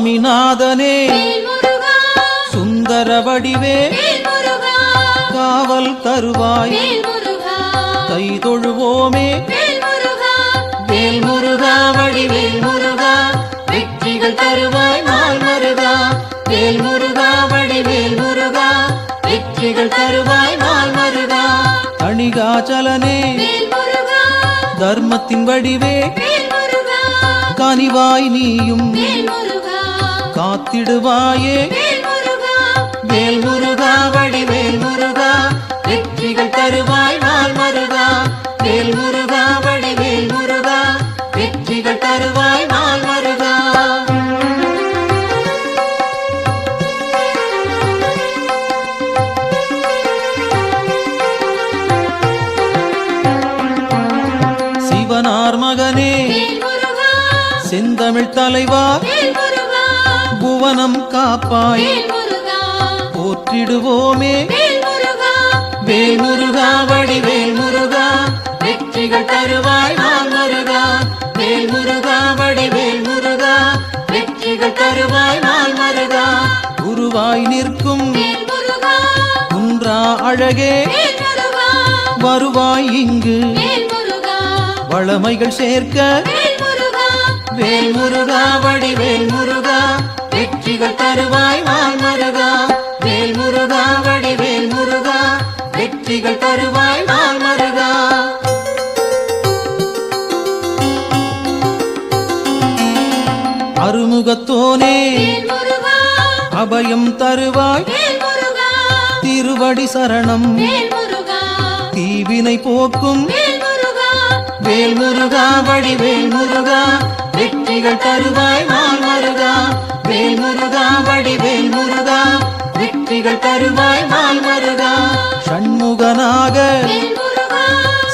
சுவாமிநாதனே சுந்தர வடிவே காவல் தருவாய் கை தொழுவோமே வேல் முருகா வடிவேல் முருகா வெற்றிகள் தருவாய் நாள் மருகா வேல் முருகா வடிவேல் முருகா வெற்றிகள் தருவாய் நாள் மருகா அணிகாச்சலனே தர்மத்தின் வடிவே கனிவாய் நீயும் காத்திடுவாயே வேல் முருகா வடிவேல் முருகா வெற்றிகள் தருவாய் நாள் மருகா வேல் முருகா வடிவேல் முருகா வெற்றிகள் தருவாய் நாள் மருகா சிவனார் மகனே செந்தமிழ் தலைவா புவனம் காப்பாய் போற்றிடுவோமே வேல் முருகா வடிவேல் முருகா வெற்றிகள் தருவாய் நாள் மருகா வேல் முருகா வடிவேல் முருகா வெற்றிகள் தருவாய் நாள் மருகா குருவாய் நிற்கும் குன்றா அழகே வருவாய் இங்கு வளமைகள் சேர்க்க வேல் முருகா வடிவேல் முருகா வெற்றிகள் தருவாய் நாள் மருகா வேல் முருகா வடிவேல் முருகா வெற்றிகள் தருவாய் நாள் மருகா அருமுகத்தோனே அபயம் தருவாய் திருவடி சரணம் தீவினை போக்கும் வேல் முருகா வடிவேல் முருகா வெற்றிகள் தருவாய் நாள் மருகா வேல் முருகா வடிவேல் முருகா வெற்றிகள் தருவாய் நாள் மருகா ஷண்முகனாக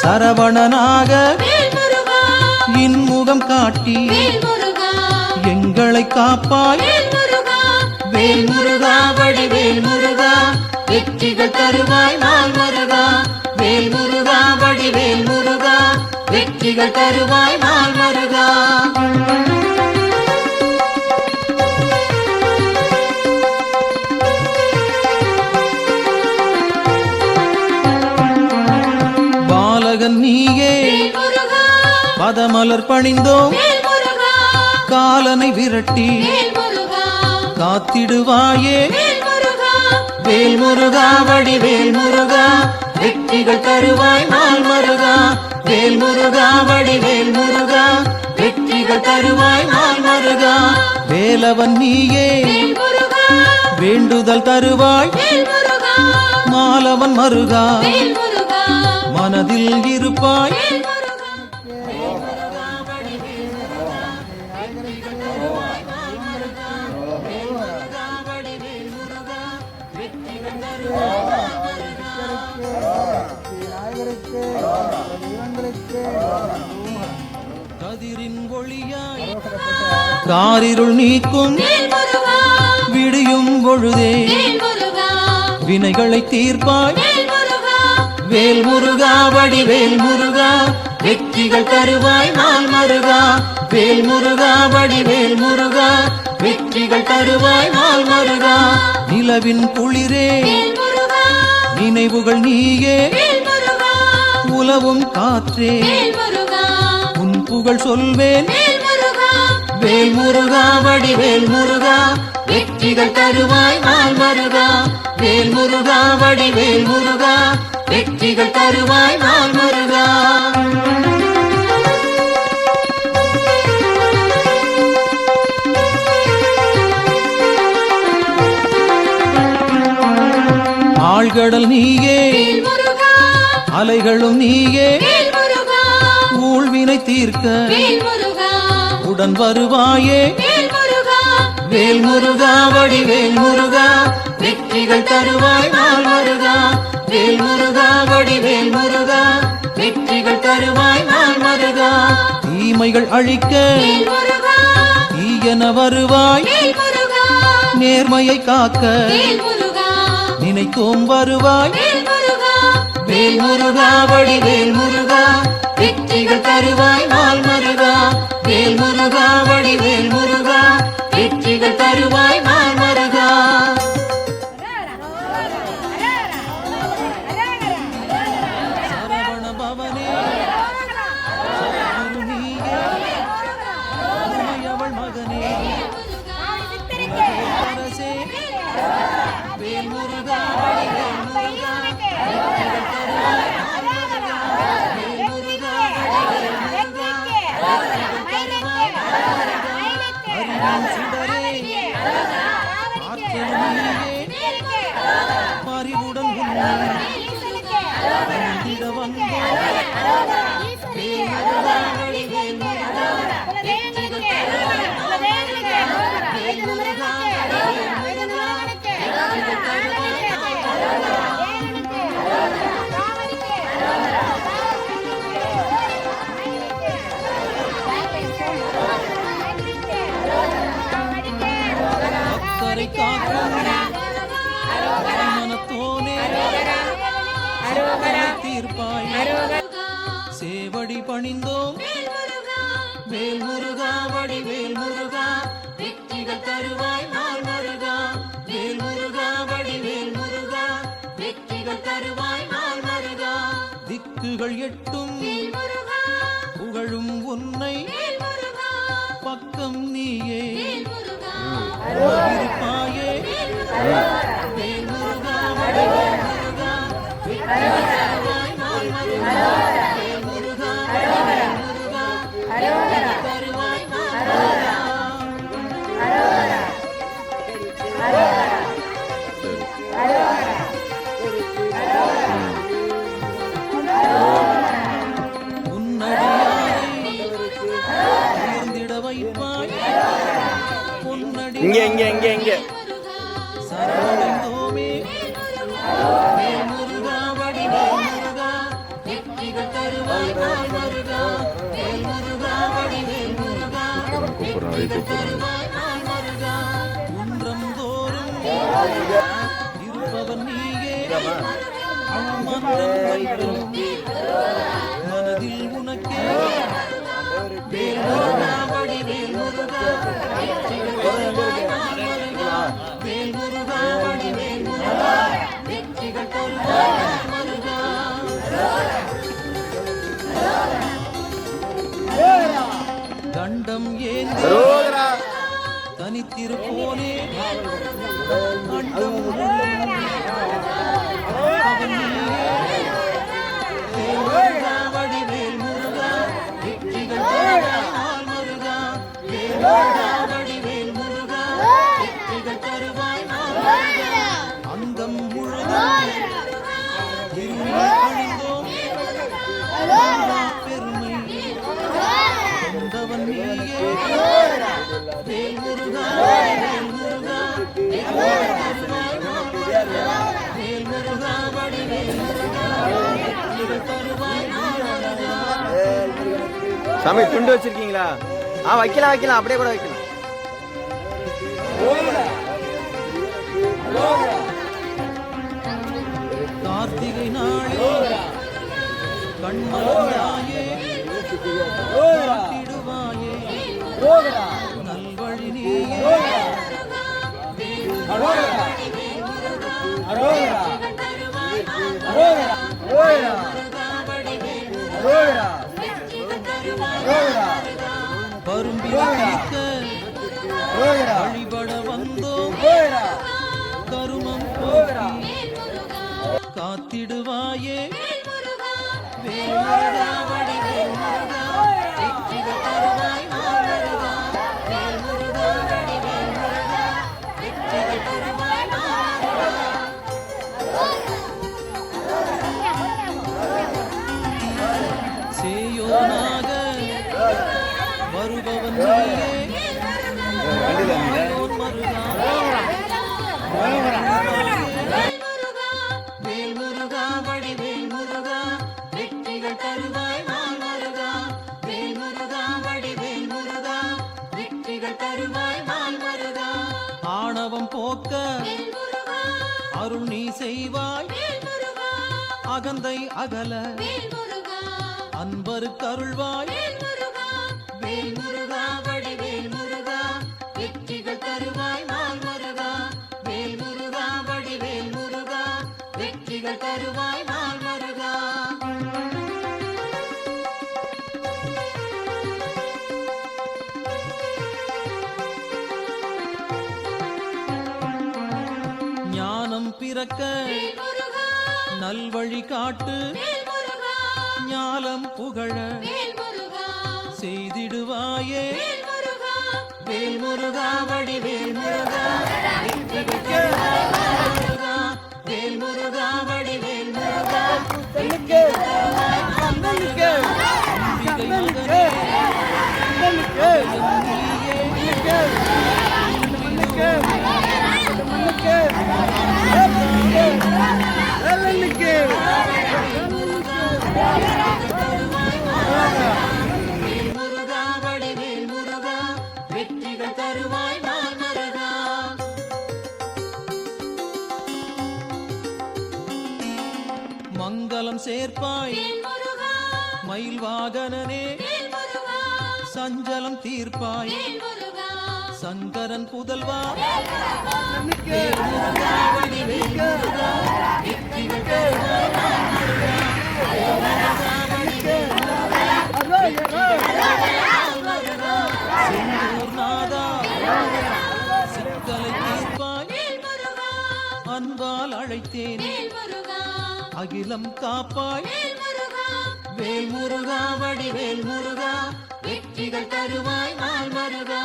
சரவணனாக இன்முகம் காட்டி எங்களை காப்பாய் வேல் முருகா வடிவேல் முருகா வெற்றிகள் தருவாய் நாள் மருகா வேல் முருகா வடிவேல் முருகா வெற்றிகள் தருவாய் நாள் மருகா பாலகன் நீயே பதமலர் பணிந்தோம் காலனை விரட்டி காத்திடுவாயே வேல் முருகா வடிவேல் முருகா வெற்றிகள் தருவாய் நாள் மருகா வேல் முருகா வடிவேல் முருகா வெற்றிகள் தருவாய் நாள் மருகா வேலவன் நீயே வேண்டுதல் தருவாய் மாலவன் மருகா மனதில் இருப்பாய் கதிரின் ஒளியாய் காரிருள் நீக்கும் விடியும் பொழுதே வினைகளை தீர்ப்பாய் வேல் முருகா வடிவேல் முருகா வெற்றிகள் தருவாய் நாள் மருகா வேல் முருகா வடிவேல் முருகா வெற்றிகள் தருவாய் நாள் மருகா நிலவின் குளிரே நினைவுகள் நீயே உலவும் காற்றே உன் புகழ் சொல்வேன் வேல் முருகா வடிவேல் முருகா வெற்றிகள் தருவாய் நாள் மருகா வேல் முருகா வடிவேல் முருகா வெற்றிகள் தருவாய் நாள் மருகா ஆழ்கடல் நீயே அலைகளும் நீயே ஊழ்வினை தீர்க்க உடன் வருவாயே வேல் முருகா வடிவேல் முருகா வெற்றிகள் தருவாய் நாள் மருகா வேல் முருகா வடிவேல் முருகா வெற்றிகள் தருவாய் நாள் மருகா தீமைகள் அழிக்க தீயன வருவாய் நேர்மையை காக்க நினைத்தோம் வருவாய் வேல் முருகா வடிவேல் முருகா வெற்றிகள் தருவாய் நாள் மருகா வேல் முருகா வடிவேல் முருகா வெற்றி வெற்றிகள் தருவாய் நாள் மருகா. சரவண பவனே சத்குரு நீயே உமையவள் மகனே அரசே வேல் முருகா வடிவேல் முருகா வெற்றிகள் தருவாய் நாள் மருகா. வேல் முருகா வடிவேல் முருகா வெற்றிகள் தருவாய் நாள் மருகா. அறிவின் சுடரே ஆற்றல் நீயே பறிவுடன் உன்னை வந்திட வந்தோம். வேல் முருகா வடிவேல் முருகா வெற்றிகள் தருவாய் நாள் மருகா. வேல் முருகா வடிவேல் முருகா வெற்றிகள் தருவாய் நாள் மருகா. பக்தரை காக்கும் மனத்தோனே சிக்கலை தீர்ப்பாய் சேவடி பணிந்தோம். வேல் முருகா வடிவேல் முருகா வெற்றிகள் தருவாய் நாள் மருகா. வேல் முருகா வடிவேல் முருகா வெற்றிகள் தருவாய் நாள் மருகா. திக்குகள் எட்டும் புகழும் உன்னை பக்கம் நீயே இருப்பாயே. வேல் முருகா வடிவேல் முருகா வெற்றிகள் தருவாய் நாள் மருகா. வேல் முருகா வடிவேல் முருகா வெற்றிகள் தருவாய் நாள் மருகா. உன்னடியாரை உயர்ந்திட வைப்பாய் பொன்னடி இங்க சரணடைந்தோமே. வேல் முருகா வடிவேல் முருகா வெற்றிகள் தருவாய் நாள் மருகா. வேல் முருகா வடிவேல் முருகா வெற்றிகள் தருவாய் நாள் மருகா. குன்றம் தோறும் இருப்பவன் நீயே மன்றம் வைத்தோம் மனதில் உனக்கே. வேல் முருகா வடிவேல் முருகா வெற்றிகள் தருவாய் நாள் மருகா. வேல் முருகா வடிவேல் முருகா வெற்றிகள் தருவாய் நாள் மருகா. தண்டம் ஏந்தி தனித்திருப்போனே அண்டம் அவன் நீயே. வேல் முருகா வடிவேல் முருகா வெற்றிகள் தருவாய் நாள் மருகா. வேல் முருகா வடிவேல் முருகா வெற்றிகள் தருவாய் நாள் மருகா. அந்தம் முழுதும் இருளை அழிந்தோம் பெருமை கொண்டவன் நீயே. வேல் முருகா வடிவேல் முருகா வெற்றிகள் தருவாய் நாள் மருகா. வேல் முருகா வடிவேல் முருகா வெற்றிகள் தருவாய் நாள் மருகா. சாமி துண்டு வச்சிருக்கீங்களா? வைக்கலாம் அப்படியே கூட வைக்கலாம். கார்த்திகை நாளில் கண்மலையாயே காட்டிடுவாயே நல்வழி நீயே. பரும்பில் தீர்க்க வழிபட வந்தோம் கருமம் போக்கி காத்திடுவாயே. வேல் முருகா வடிவேல் முருகா வெற்றிகள் தருவாய் நாள் மருகா. வேல் முருகா வடிவேல் முருகா வெற்றிகள் தருவாய் நாள் மருகா. சேயோனாக வருபவன் நீயே மருகா. வேல் முருகா வடிவேல் முருகா வெற்றிகள் தருவாய் நாள் மருகா. வேல் முருகா வடிவேல் முருகா வெற்றிகள் தருவாய் நாள் மருகா. ஆணவம் போக்க அருள் நீ செய்வாய் அகந்தை அகல அன்பருக்கு அருள்வாய். வேல் முருகா வடிவேல் முருகா வெற்றிகள் தருவாய். வெற்றிகள் தருவாய் நாள் முருகா. ஞானம் பிறக்க நல்வழி காட்டு, ஞாலம் புகழ செய்திடுவாயே. வேல் முருகா வடிவேல் முருகா, வெற்றிகள் தருவாய் நாள் முருகா. வேல் முருகா வடிவேல் முருகா, வெற்றிகள் தருவாய் நாள் முருகா. அம்பிகை மகனே, வேல் முருகா வடிவேல் முருகா, வெற்றிகள் தருவாய் நாள் முருகா. மங்களம் சேர்ப்பாய் மயில் வாகனனே, சஞ்சலம் தீர்ப்பாய் சங்கரன் புதல்வா. வேல் முருகா வடிவேல் முருகா, வெற்றிகள் தருவாய் நாள் முருகா. வேல் முருகா வடிவேல் முருகா, வெற்றிகள் தருவாய் நாள் முருகா. செந்தூர் நாதா, சிக்கலை தீர்ப்பாய் அன்பால் அழைத்தேன், அகிலம் காப்பாய். வேல் முருகா வடிவேல் முருகா, வெற்றிகள் தருவாய் நாள் முருகா.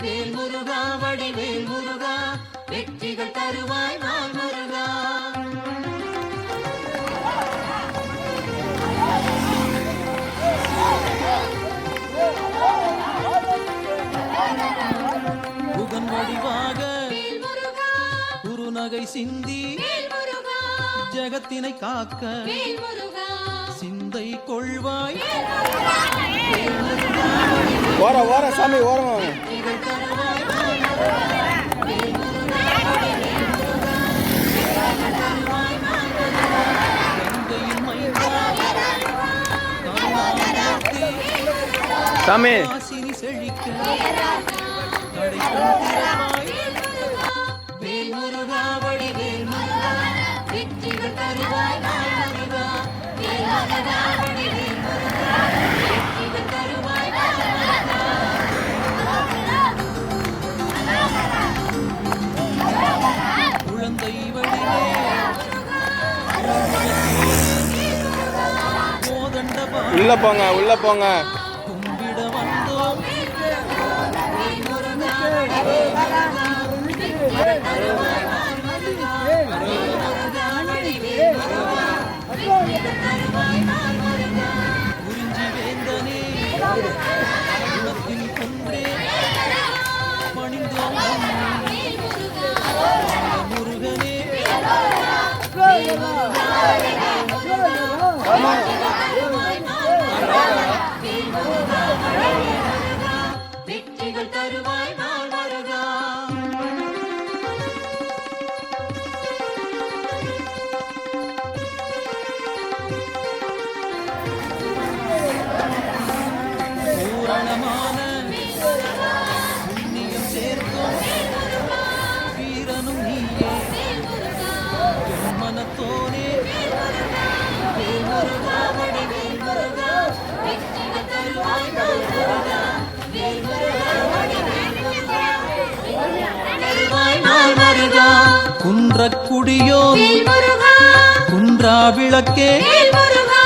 வேல் முருகா வடிவேல் முருகா, வெற்றிகள் தருவாய் நாள் முருகா. புகன் வடிவாக குறுநகை சிந்தி ஜெகத்தினை காக்க சிந்தை கொள்வாய். ஓர சாமி ஓரமா வாங்க. வெற்றிகள் தருவாய் நாள் முருகா. வேல் முருகா வடிவேல் முருகா, வெற்றிகள் தருவாய் நாள் முருகா. கங்கையின் மைந்தா, கருணாமூர்த்தி, சாமி காசினி செழிக்க கடைக்கண் திறப்பாய். வேல் முருகா வடிவேல் முருகா, வெற்றிகள் தருவாய் நாள் முருகா. வேல் முருகா வடிவேல் முருகா, வெற்றிகள் தருவாய் நாள் முருகா. குழந்தை வடிவே கோதண்ட உள்ள போங்க, உள்ள போங்க. கும்பிட வந்தோம். வேல் முருகா வடிவேல் முருகா, வெற்றிகள் தருவாய் நாள் முருகா. வேல் முருகா வடிவேல் முருகா, வெற்றிகள் தருவாய் நாள் முருகா. குறிஞ்சி வேந்தனே, குணத்தின் குன்றே, பணிந்தோம் உன்னை. முருகனே, வெற்றிகள் தருவாய் நாள் முருகா. பூரணமான புண்ணியம் சேர்த்தோம். வீரனும் நீயே, என் மனத்தோனே. வேல் முருகா வடிவேல் முருகா, வெற்றிகள் தருவாய் நாள் முருகா. வேல் முருகா வடிவேல் முருகா, வெற்றிகள் தருவாய் நாள் முருகா. குன்றக்குடியோ வேல் முருகா, குன்றா விளக்கே, வேல் முருகா,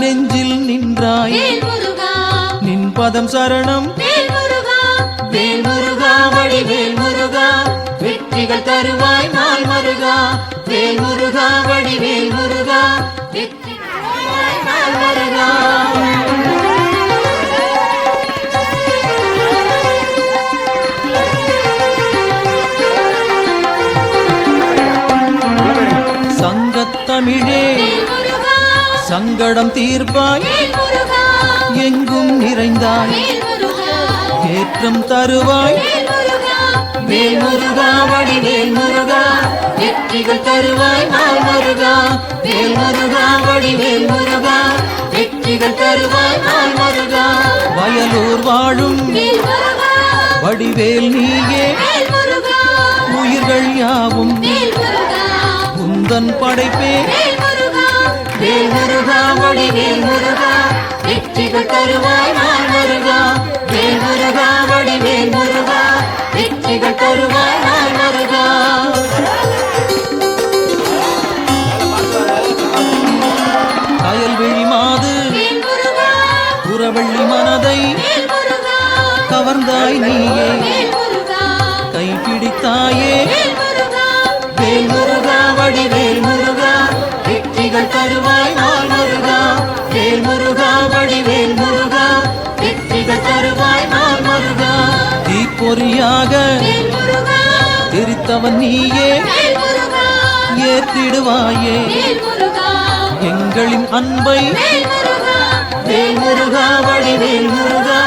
நெஞ்சில் நின்றாய். வேல் முருகா, நின் பதம் சரணம். வேல் முருகா. வேல் முருகா வடிவேல் முருகா, வெற்றிகள் தருவாய் நாள் முருகா. வேல் முருகா வடிவேல் முருகா, வெற்றிகள் தருவாய் நாள் முருகா. சங்கத்தமிழே, வேல் முருகா, சங்கடம் தீர்ப்பாய். வேல் முருகா, எங்கும் நிறைந்தாய். வேல் முருகா, ஏற்றம் தருவாய். வேல் முருகா. வேல் முருகா வடிவேல் முருகா, வெற்றிகள் தருவாய் நாள் முருகா. வேல் முருகா வடிவேல் முருகா, வெற்றிகள் தருவாய் நாள் முருகா. வயலூர் வாழும் வேல் முருகா, வடிவேல் நீயே, வேல் முருகா, உயிர்கள் யாவும் வேல் முருகா, உந்தன் படைப்பே. வேல் முருகா. வேல் முருகா வடிவேல் முருகா வெற்றிகள் தருவாய் நாள் முருகா வேல் முருகா வடிவேல் முருகா வெற்றிகள் தருவாய் நாள் முருகா கயல்விழி மாது புறவள்ளி மனதை கவர்ந்தாய் நீயே கைப்பிடித்தாயே வேல் முருகா வடிவேல் முருகா வெற்றிகள் தருவாய் நாள் முருகா வேல் முருகா வடிவேல் முருகா வெற்றிகள் தருவாய் நாள் முருகா தீப்பொறியாக தெரித்தவன் நீயே ஏற்றிடுவாயே எங்களின் அன்பை வேல் முருகா வடிவேல் முருகா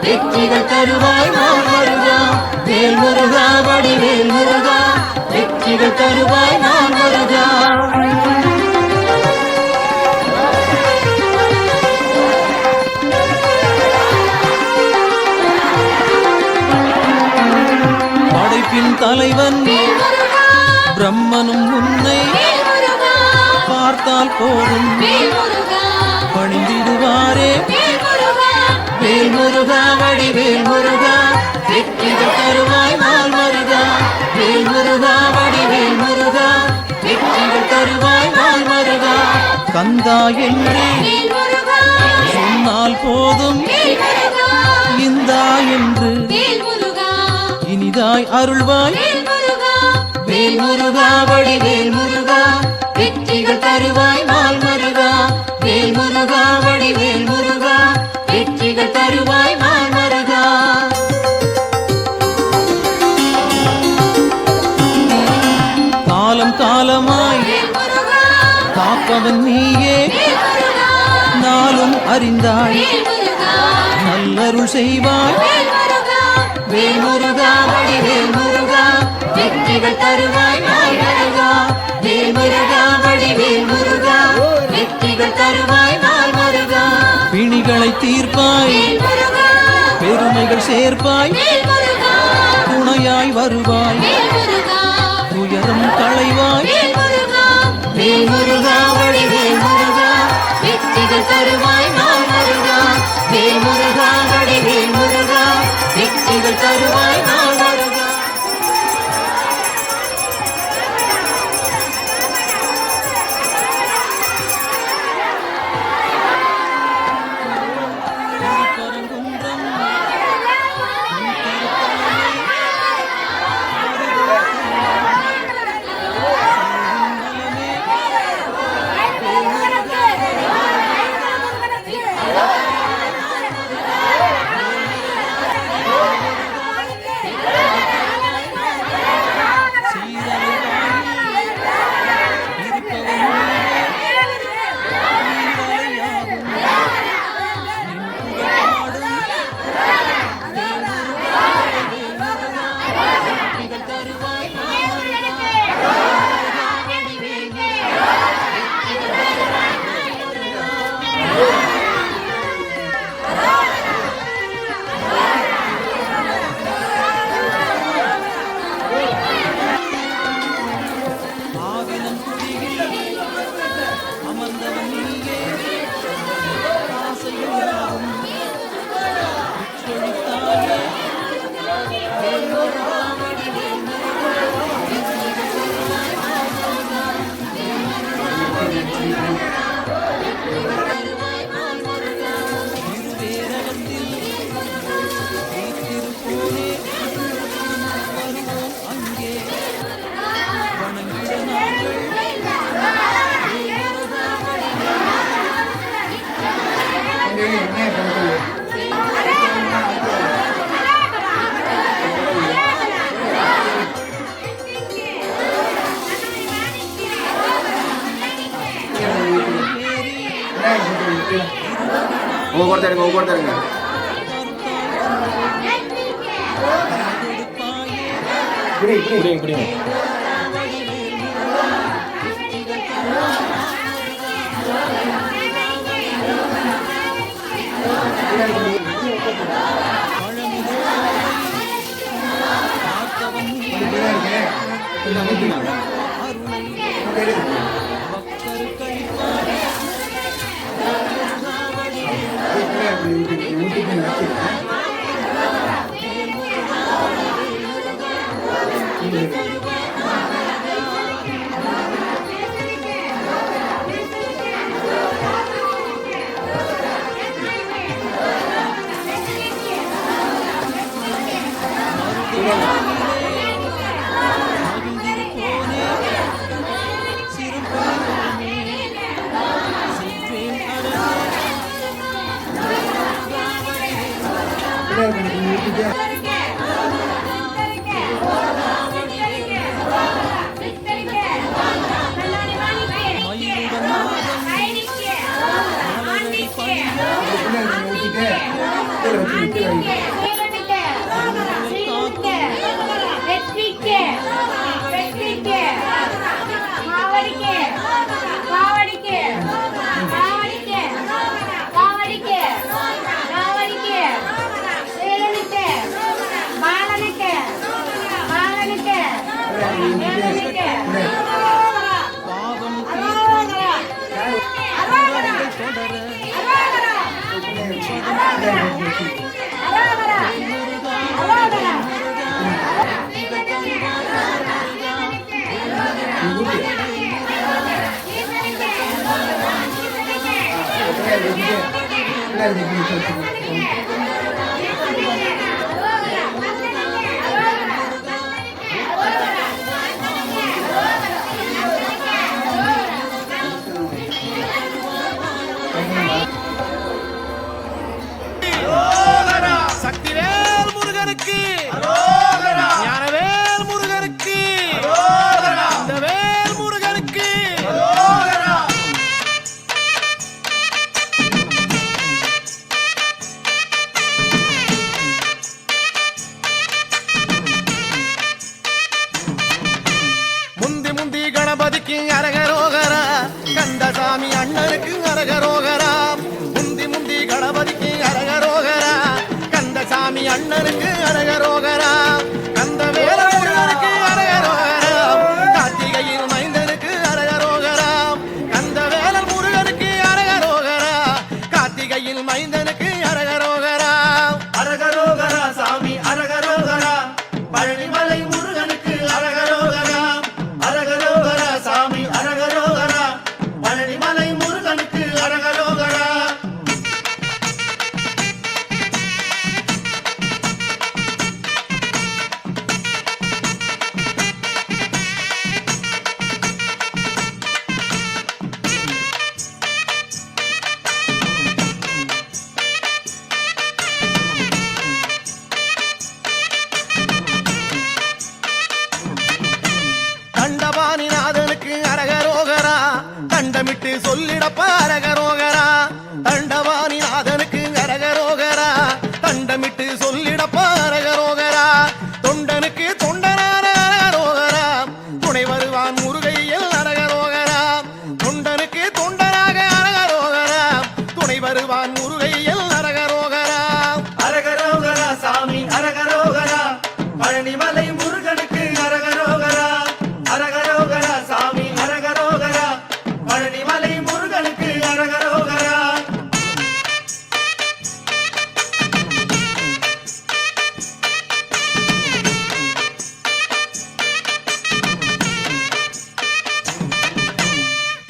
வெற்றிகள் தருவாய் நாள் முருகா வேல் முருகா வடிவேல் முருகா வெற்றிகள் தருவாய் நாள் முருகா படைப்பின் தலைவன் பிரம்மனும் உன்னை பார்த்தால் போதும் பணிந்திடுவாரே வேல் முருகா வடிவேல் முருகா வெற்றிகள் தருவாய் நாள் முருகா வேல் முருகா வடிவேல் முருகா வெற்றிகள் தருவாய் நாள் முருகா கந்தா என்று சொன்னால் போதும் இந்தா என்று இனிதாய் அருள்வாய் வேல் முருகா வடிவேல் முருகா வெற்றிகள் தருவாய் நாள் முருகா வேல் முருகா வடிவேல் முருகா வெற்றிகள் தருவாய் நாள் முருகா காலம் காலமாய் காப்பவன் நீயே நாளும் அறிந்தாய் நல்லருள் செய்வாய் வேல் முருகா வடிவேல் முருகா வெற்றிகள் தருவாய் நாள் முருகா வேல் முருகா வடிவேல் முருகா வெற்றிகள் தருவாய் நாள் முருகா பிணிகளை தீர்ப்பாய் பெருமைகள் சேர்ப்பாய் துணையாய் வருவாய் துயரம் களைவாய் வேல் முருகா வடிவேல் முருகா வெற்றிகள் தருவாய் நாள் முருகா வேல் முருகா வடிவேல் முருகா வெற்றிகள் தருவாய் நாள் முருகா ஒவ்வொருத்தருங்க குடிங்க பக்தருக்கு அளிப்பாய் பாவம் சக்திவேல் முருகனுக்கு ஞானவேல் முருகனுக்கு இந்த வேல் முருகனுக்கு முந்தி முந்தி கணபதிக்கு அரகரோகரா கந்தசாமி அண்ணனுக்கு அரகரோகரா முந்தி முந்தி கணபதிக்கு அரகரோகரா கந்தசாமி அண்ணனுக்கு அரகரோகரா கந்த வேல முருகனுக்கு அரகரோகரா கார்த்திகையில் மைந்தனுக்கு அரகரோகரா கந்த வேல முருகனுக்கு அரகரோகரா கார்த்திகையில் மைந்தனுக்கு அரகரோகரா அரகரோகரா சாமி அரகரோகரா பழனிமலை முருகனுக்கு அரகரோகரா அரகரோகரா சாமி அரகரோகரா பழனிமலை முருகனுக்கு அரகரோகரா தண்டபாணிநாதனுக்கு அரகரோகரா தண்டமிட்டு சொல்லிடப்ப அரகரோகரா தண்டபாணிநாதனுக்கு அரகரோகரா தண்டமிட்டு சொல்லிடப்ப அரகரோகரா தொண்டனுக்கு தொண்டனான அரகரோகரா துணை வருவான் முருகையில் அரகரோகரா தொண்டனுக்கு தொண்டனாக அரகரோகரா துணை வருவான் முருகையில் அரகரோகரா அரகரோகரா சாமி அரகரோகரா பழனிமலை முருகனுக்கு அரகரோகரா அரகரோகரா சாமி அரகரோகரா பழனிமலை முருகனுக்கு அரகரோகரா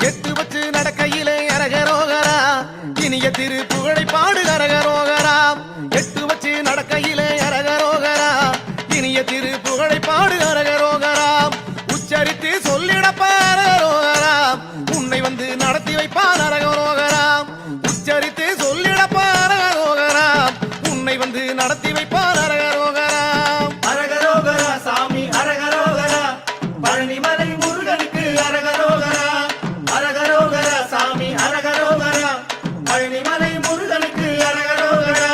எட்டு வச்சு நடக்கையிலே அரகரோகரா இனிய திரு புகழை பாடு அரகரோகரா எட்டு வச்சு நடக்கையிலே அரகரோகரா இனிய திரு புகழை பாடு அரகரோகரா உச்சரித்து சொல்லிடப்ப அரகரோகரா உன்னை வந்து நடத்தி வைப்பான் அரகரோகரா உச்சரித்து சொல்லிடப்ப அரகரோகரா உன்னை வந்து நடத்தி வைப்பான் அரகரோகரா அரகரோகரா சாமி அரகரோகரா பழனிமலை முருகனுக்கு அரகரோகரா அரகரோகரா சாமி அரகரோகரா பழனிமலை முருகனுக்கு அரகரோகரா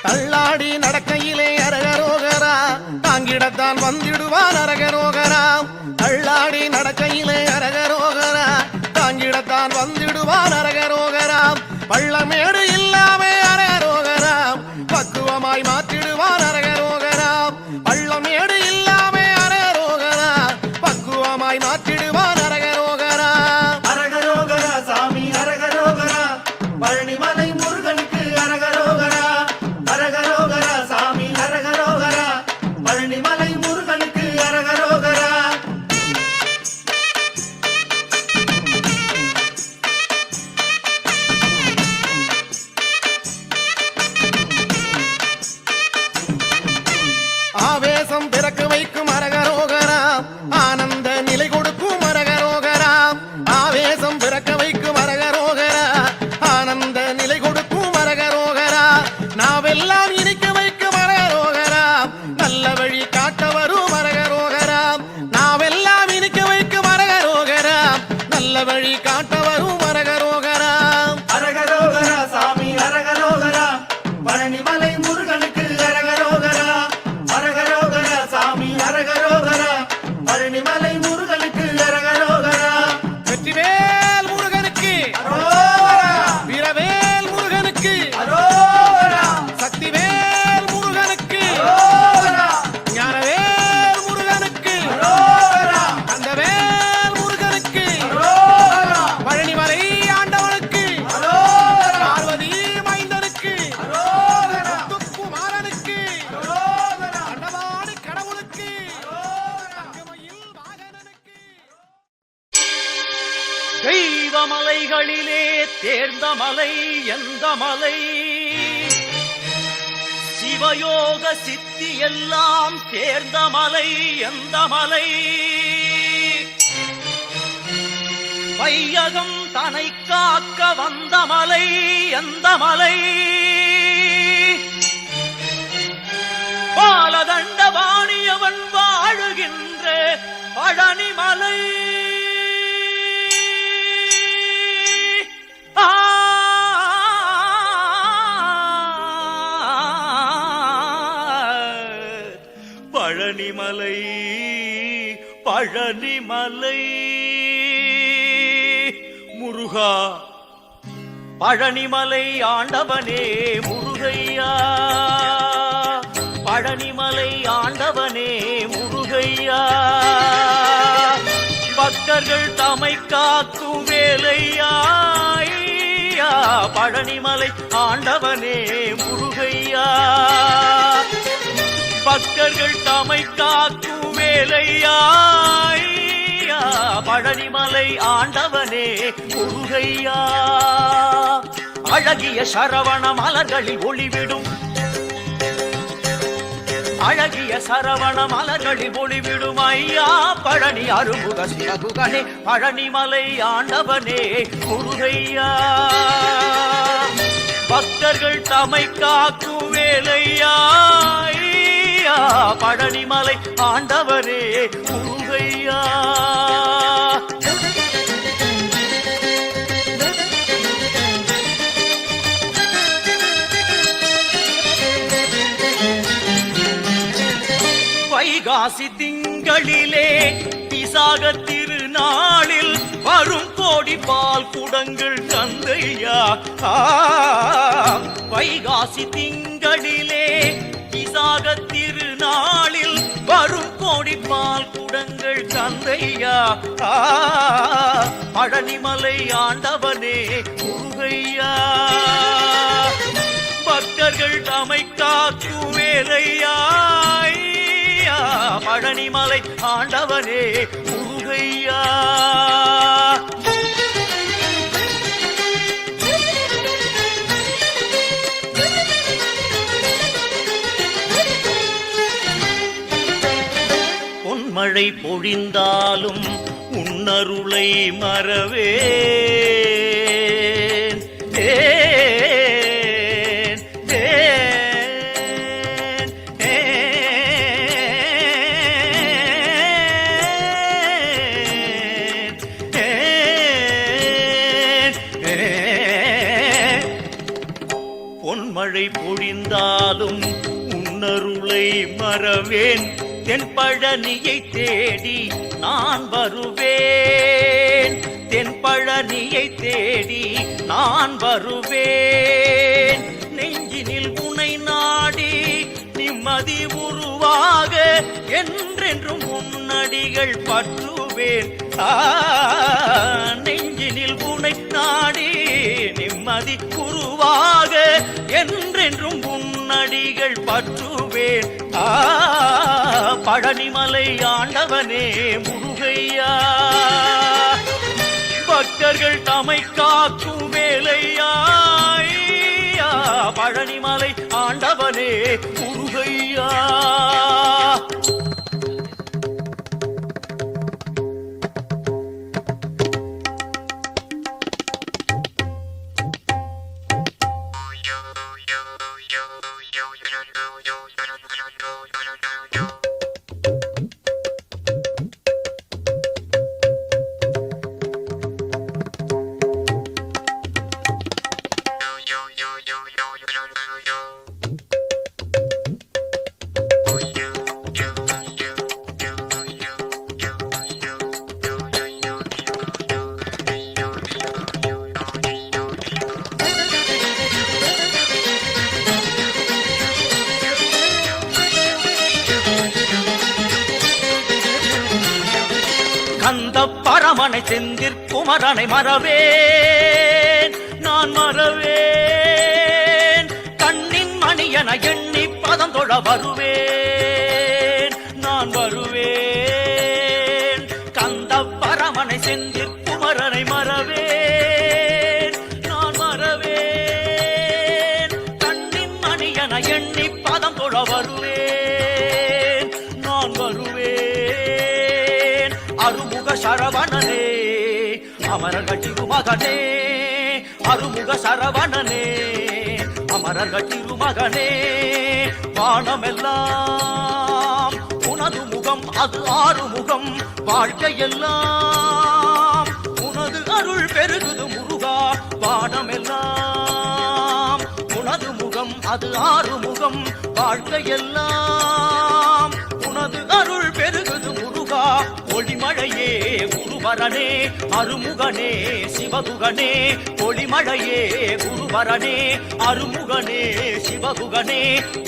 தள்ளாடி நடக்கையிலே அரகரோகரா தாங்கிட தாங்கிடத்தான் வந்திடுவான் அரகரோகரா தள்ளாடி நடக்கையிலே அரகரோகரா தாங்கிடத்தான் வந்திடுவான் அரகரோகரா பள்ளமேடு இல்லாமே அரகரோகரா பக்குவமாய் மாற்றிடுவான் அரகரோகரா பள்ளமேடு இல்லாமே அரகரோகரா பக்குவமாய் மாற்றிடுவான் அரகரோகரா அரகரோகரா சாமி அரகரோகரா பழனிமலை முருகனுக்கு அரகரோகரா அரகரோகரா சாமி அரகரோகரா பழனிமலை முருகனுக்கு அரகரோகரா ஆவேசம் பிறக்க வைக்கும் அரகரோகரா ஆனந்த நிலை கொடுக்கும் அரகரோகரா ஆவேசம் பிறக்க வைக்கும் அரகரோகரா ஆனந்த நிலை கொடுக்கும் அரகரோகரா நாவெல்லாம் இனிக்க வைக்கும் அரகரோகரா நல்ல வழி காட்ட வரும் அரகரோகரா நாவெல்லாம் இனிக்க வைக்கும் அரகரோகரா நல்ல வழி காட்ட வரும் அரகரோகரா அரகரோகரா சாமி அரகரோகரா பழனிமலை முருகனுக்கு அரகரோகரா அரகரோகரா சாமி அரகரோகரா பழனிமலை முருகனுக்கு அரகரோகரா வெற்றிவேல் முருகனுக்கு அரோகரா வீரவேல் முருகனுக்கு அரோகரா சக்திவேல் முருகனுக்கு அரோகரா ஞானவேல் முருகனுக்கு அரோகரா கந்தவேல் முருகனுக்கு அரோகரா பழனிமலை ஆண்டவனுக்கு அரோகரா பார்வதி மைந்தனுக்கு அரோகரா முத்துக்குமாரனுக்கு அரோகரா அண்டவாடு கடவுளுக்கு அங்கமயில் வாகனனுக்கு தெய்வ மலைகளிலே தேர்ந்த மலை எந்த மலை சிவயோக சித்தி எல்லாம் தேர்ந்த மலை எந்த மலை வையகம் தனை காக்க வந்த மலை எந்த மலை பாலதண்ட வாணியவன் வாழுகின்ற பழனிமலை பழனிமலை பழனிமலை முருகா பழனிமலை ஆண்டவனே முருகையா பழனிமலை ஆண்டவனே முருகையா பக்தர்கள் தமை காக்கும் வேலையா ஐயா, பழனிமலை ஆண்டவனே முருகையா பக்தர்கள் தமை காக்கும் வேலையா ஐயா, பழனிமலை ஆண்டவனே முருகையா அழகிய சரவண மலர்களில் ஒளிவிடும் அழகிய சரவண மலர்களில் ஒளிவிடும் ஐயா பழனி அருமுக சிவகுகனே பழனிமலை ஆண்டவனே முருகையா பக்தர்கள் தமை காக்கும் வேலையா ஐயா, பழனிமலை ஆண்டவரே முருகையா வைகாசி திங்களிலே விசாக திருநாளில் வரும் கோடி பால் குடங்கள் தந்தையா வைகாசி திங்களிலே விசாக திருநாளில் வரும் கோடி பால் குடங்கள் தந்தையா பழனிமலை ஆண்டவனே முருகையா பக்தர்கள் தமை காக்கும் வேலையா பழனிமலை ஆண்டவனே முருகையா பொன்மழை பொழிந்தாலும் உன்னருளை மறவேன் பொன்மழை பொழிந்தாலும் உன்னருளை மறவேன் தென்பழனியை தேடி நான் வருவேன், தென்பழனியை தேடி நான் வருவேன். நெஞ்சினில் உனை நாடி நிம்மதி உருவாக என்றென்றும் முன்னடிகள் பற்றுவேன். நெஞ்சினில் உனை நாடி நிம்மதி உருவாக என்றென்றும் முன்னடிகள் பற்றுவேன். பழனிமலை ஆண்டவனே முருகையா, பக்தர்கள் தமை காக்கும் வேலையா. பழனிமலை ஆண்டவனே முருகையா. கந்த பரமனை செந்திற்குமரனை மறவேன், நான் மறவேன். கண்ணின் மணியன எண்ணி பதம் தொழ வருவேன், நான் வருவேன். கந்த பரமனை செந்திற்குமரனை மறவேன், நான் மறவேன். கண்ணின் மணியன எண்ணி பதம் தொழ வருவேன், நான் வருவேன். அருமுக சரவணனே அமரர்கள் திருமகனே, அருமுக சரவணனே அமரர்கள் திருமகனே. வானமெல்லாம் உனது முகம், அது ஆறுமுகம். வாழ்க்கையெல்லாம் உனது அருள் பெருகுது முருகா. வானமெல்லாம் உனது முகம், அது ஆறுமுகம். வாழ்க்கையெல்லாம் உனது அருள் பெருகுது முருகா. ஒளிமழையே குருவரனே அருமுகனே சிவகுகனே. ஒளிமழையே குருவரனே அருமுகனே சிவகுகனே.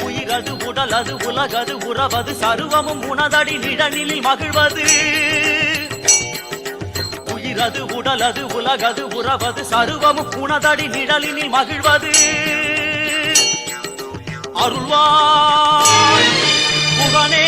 உயிரது உடலது உலகது உறவது சர்வமும் உனதடி நிழலில் மகிழ்வது. உயிரது உடலது உலகது உறவது சர்வமும் உனதடி நிழலில் மகிழ்வது. அருள்வாய் முகனே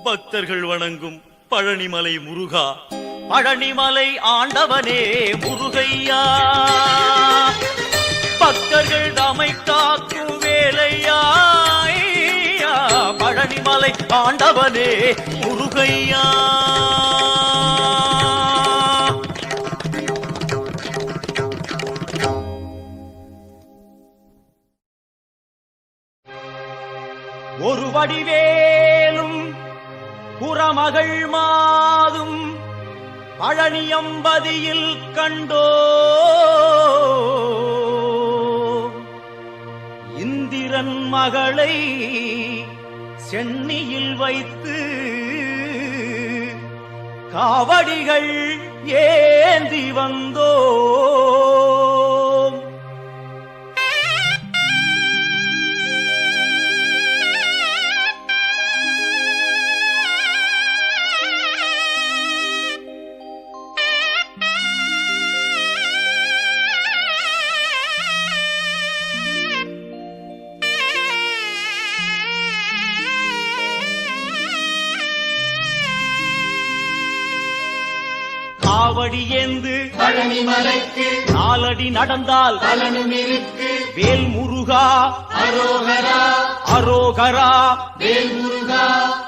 பக்தர்கள் வணங்கும் பழனிமலை முருகா, பழனிமலை ஆண்டவனே முருகையா. பக்தர்கள் தமை காக்கும் வேலையா. பழனிமலை ஆண்டவனே முருகையா. ஒரு வடிவேலும் புறமகள் மாதும் பழனியம்பதியில் கண்டோ. இந்திரன் மகளை சென்னியில் வைத்து காவடிகள் ஏந்தி வந்தோ. காவடி ஏந்து பழனிமலைக்கு நாலடி நடந்தால் பலனும் இருக்கு. வேல் முருகா அரோகரா அரோகரா வேல் முருகா.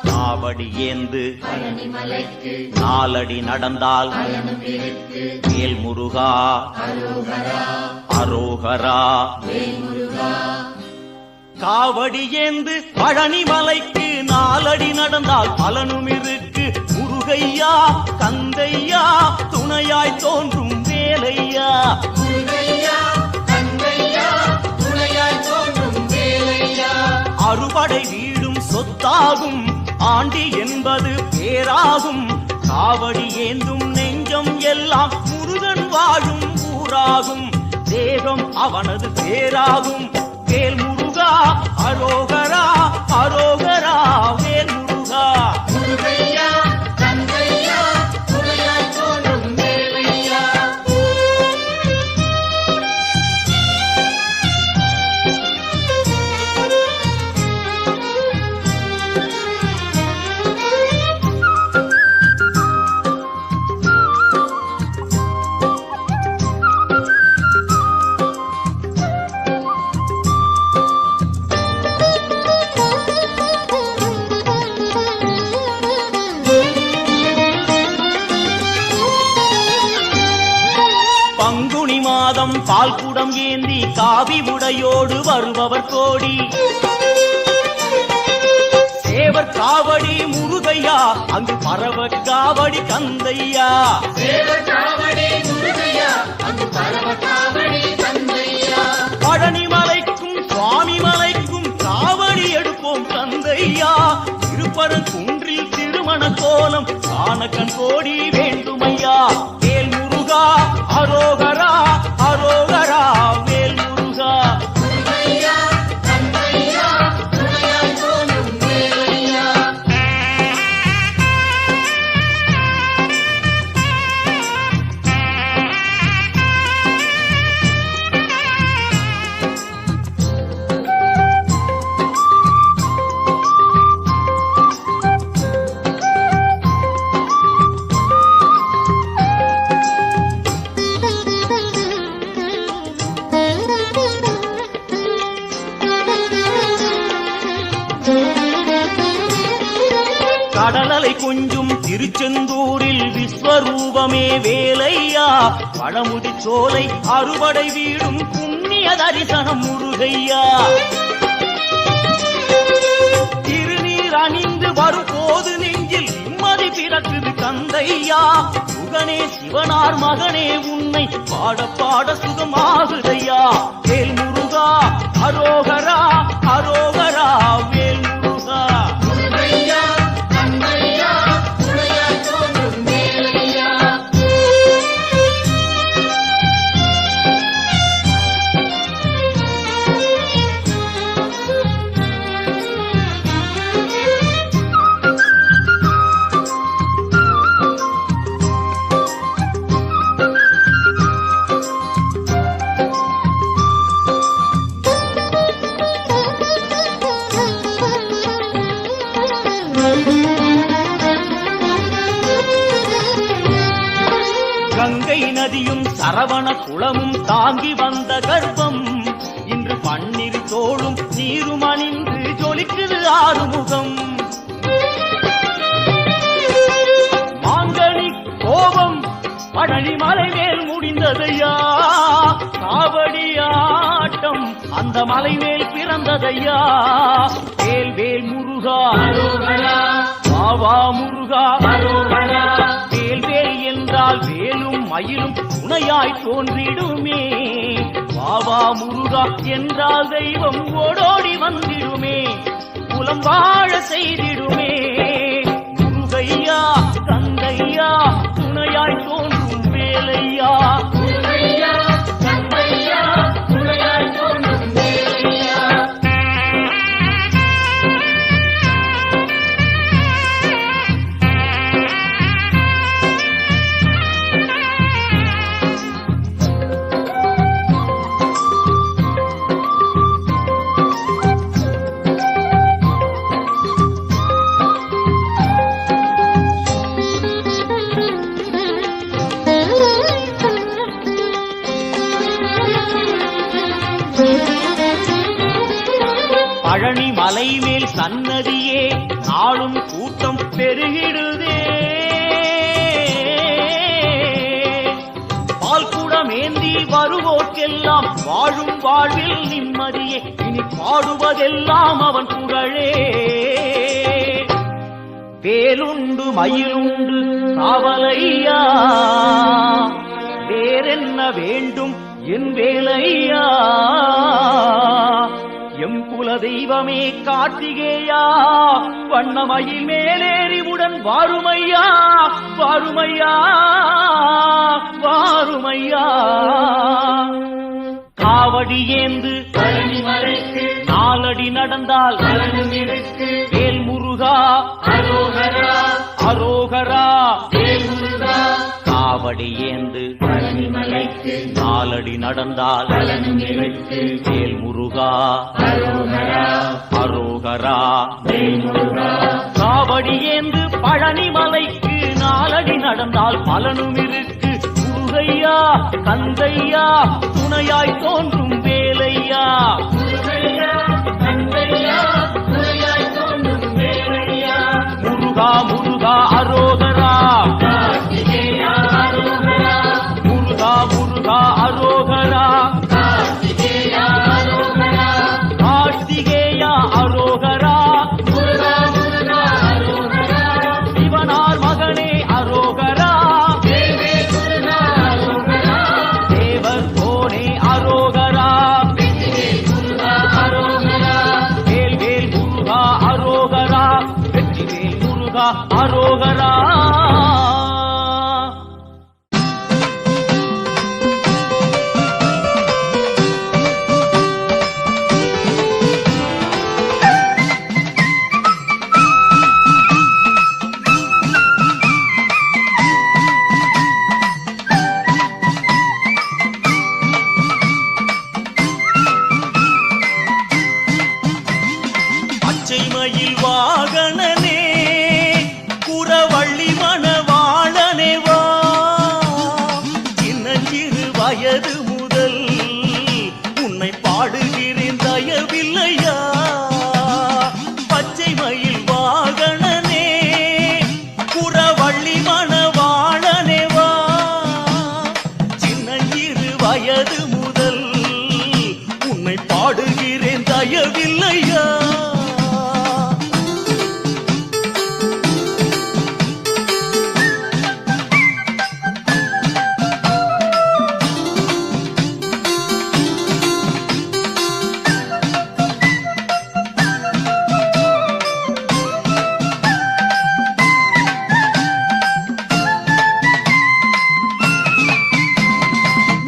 காவடி ஏந்து பழனிமலைக்கு நாலடி நடந்தால் பலனும் இருக்கு. வேல் முருகா அரோகரா அரோகரா. வேல் முருகா. காவடி ஏந்து பழனி மலைக்கு நாலடி நடந்தால் பலனும் இருக்கு. முருகையா கந்தையா துணையாய் தோன்றும் வேலையா. அறுபடை வீடும் சொத்தாகும் ஆண்டி என்பது பேராகும். காவடி ஏந்தும் நெஞ்சம் எல்லாம் முருகன் வாழும் ஊராகும். தேகம் அவனது பேராகும். வேல் முருகா அரோகரா அரோகரா வேல் முருகா. பங்குனி மாதம் பால் குடம் ஏந்தி காவி உடையோடு வருபவர் கோடி. சேவர் காவடி முருகையா அங்கு பரவ காவடி கந்தையா. பழனி மலைக்கும் சுவாமி மலைக்கும் காவடி எடுப்போம் கந்தையா. திருப்பரன் குன்றில் திருமண கோலம் காண கண் கோடி வேண்டுமையா. வேல் முருகா அரோகரா அரோகரா வேல் முருகா. கடலலை கொஞ்சும் திருச்செந்தூரில் விஸ்வரூபமே வேலையா. பழமுதி சோலை அறுபடை வீடும் புண்ணிய தரிசனம் முருகையா. திருநீர் அணிந்து வரும் போது நெஞ்சில் நிம்மதி பிறக்குது கந்தையா. சுகனே சிவனார் மகனே உன்னை பாட பாட சுகமாகுதையா. வேல் முருகா அரோகரா அரோகரா வேல் முருகா. கங்கை நதியும் சரவண குளமும் தாங்கி வந்த கர்ப்பம் இன்று பன்னிரு தோளும் நீரும் அணிந்து ஜொலிக்குது ஆறுமுகம். மாங்கனி கோபம் பழனி மலை மேல் முடிந்ததையா. காவடி ஆட்டம் அந்த மலை மேல் பிறந்ததையா. வேல் வேல் முருகா பாவா முருகா. வேல் வேல் என்றால் வேலும் மயிலும் துணையாய் தோன்றிடுமே. பாவா முருகா என்றால் தெய்வம் ஓடோடி வந்திடுமே. குலம் வாழ செய்திடுமே. முருகையா கந்தையா துணையாய் தோன்றும் வேலையா. பழனி மலை மேல் சன்னதியே நாளும் கூட்டம் பெருகிடுதே. பால்குடம் ஏந்தி வருவோர்க்கெல்லாம் வாழும் வாழ்வில் நிம்மதியே இனி பாடுவதெல்லாம் அவன் புகழே. வேலுண்டு மயிலுண்டு காவலையா, வேறென்ன வேண்டும் என் வேலையா. எம் குல தெய்வமே கார்த்திகேயா, வண்ணமயில் மேலேறிவுடன் வாருமையா வாருமையா வாருமையா. காவடி ஏந்து பழனிமலைக்கு நாலடி நடந்தால் வேல் முருகா அரோகரா அரோகரா. வேல் முருகா காவடி ஏந்து பழனிமலைக்கு நாலடி நடந்தால் பழனிமலைக்கு வேல் முருகா அரோகரா அரோகரா. வேல் முருகா காவடி ஏந்து பழனிமலைக்கு நாலடி நடந்தால் பலனும் இருக்கு. முருகையா தந்தையா துணையாய் தோன்றும் வேலையா. முருகையா தந்தையா துணையாய் தோன்றும் வேலையா. முருகா முருகா அரோகரா கார்த்திகேயா அரோகரா முருகா முருகா அரோகரா. கார்த்திகேயா அரோகரா கார்த்திகேயா அரோகரா. முருகா முருகா அரோகரா சிவனார் மகனே அரோகரா. தேவே முருகா அரோகரா தேவர் கோனே அரோகரா. வெற்றிவேல் முருகா அரோகரா வேல் வேல் முருகா அரோகரா. வெற்றிவேல் முருகா அரோகரா. பச்சைமயில் வாகனனே குறவள்ளி மணவாளனே வா. சின்னஞ்சிறு வயது முதல் உன்னை பாடுகிறேன் தயவில்லையா. பச்சைமயில் வாகனனே குறவள்ளி மணவாளனே வா. சின்னஞ்சிறு வயது முதல் உன்னை பாடுகிறேன் தயவில்லையா.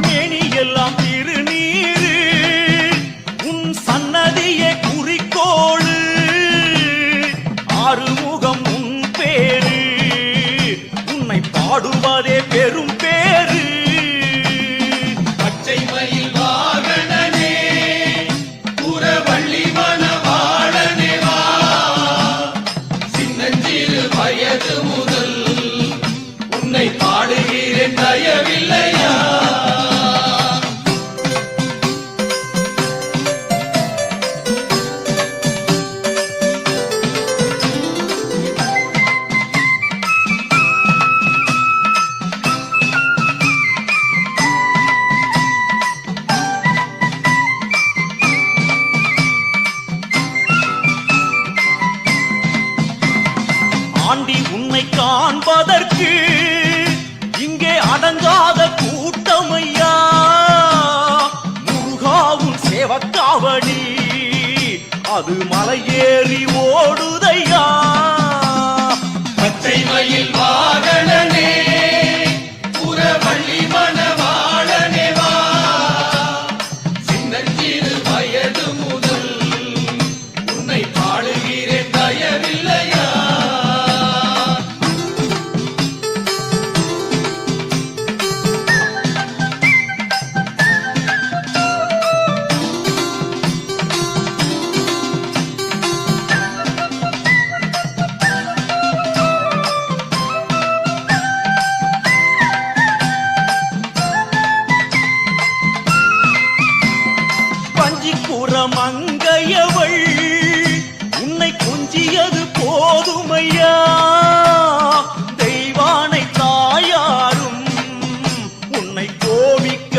மேனியெல்லாம் திருநீரு உன் சன்னதியே குறிக்கோளு. ஆறுமுகம் உன் பேரு உன்னை பாடுவதே பெரும் பேரு. பச்சைமயில் வாகனனே புறவள்ளி மணவாளனே வா. சின்னஞ்சிறு வயது முதல் உன்னை பாடுகிறேன் தயவில்லையா. ஆண்டி உன்னை காண்பதற்கு இங்கே அடங்காத கூட்டமையா. முருகாவும் சேவக்காவடி அது மலையேறி ஓடுதையா. பச்சைமயில் வாகனனே புறவள்ளி மணவாளனே வா. சின்னஞ்சிறு வயது முதல் உன்னை பாடுகிறேன் தயவில்லையா. பஞ்சிக்குற மங்கையவள் உன்னை கொஞ்சியது போதுமையா. தெய்வானை தாயாரும் உன்னை கோபிக்க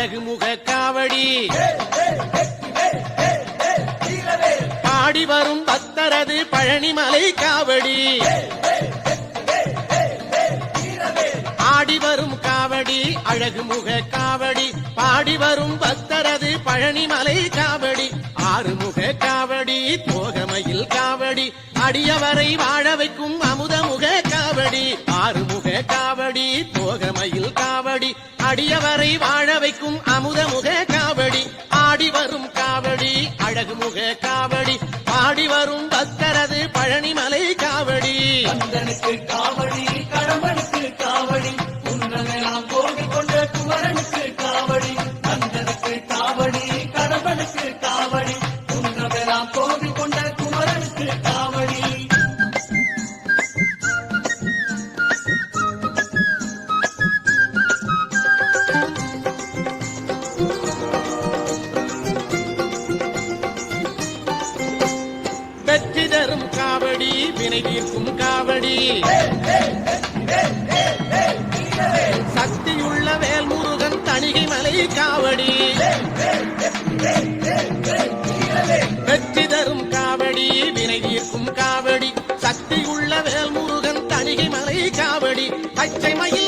அழகு முக காவடி பாடி வரும் பக்தரது பழனிமலை காவடி ஆடி வரும் காவடி அழகு முக காவடி பாடி வரும் பக்தரது பழனிமலை காவடி ஆறுமுக காவடி தோகமையில் காவடி அடியவரை வாழ வைக்கும் அமுதமுக காவடி ஆறுமுக காவடி தோகமையில் காவடி அடியவரை வாழ வைக்கும் அமுதமுக காவடி ஆடி வரும் காவடி அழகு முக காவடி பாடி வரும் பக்தரது பழனிமலை காவடி கந்தனுக்கு காவடி கடம்பனுக்கு காவடி உன்னதெல்லாம் கோவில் கொண்ட குமரனுக்கு காவடி கந்தனுக்கு காவடி கடம்பனுக்கு காவடி உன்னதெல்லாம் கோவில் கொண்ட குமரனுக்கு காவடி வெற்றி தரும் காவடி வினை தீர்க்கும் காவடி சக்தியுள்ள வேல்முருகன் தணிகை மலை காவடி வெற்றி தரும் காவடி வினை தீர்க்கும் காவடி சக்தியுள்ள வேல்முருகன் தணிகை மலை காவடி பச்சை மயில்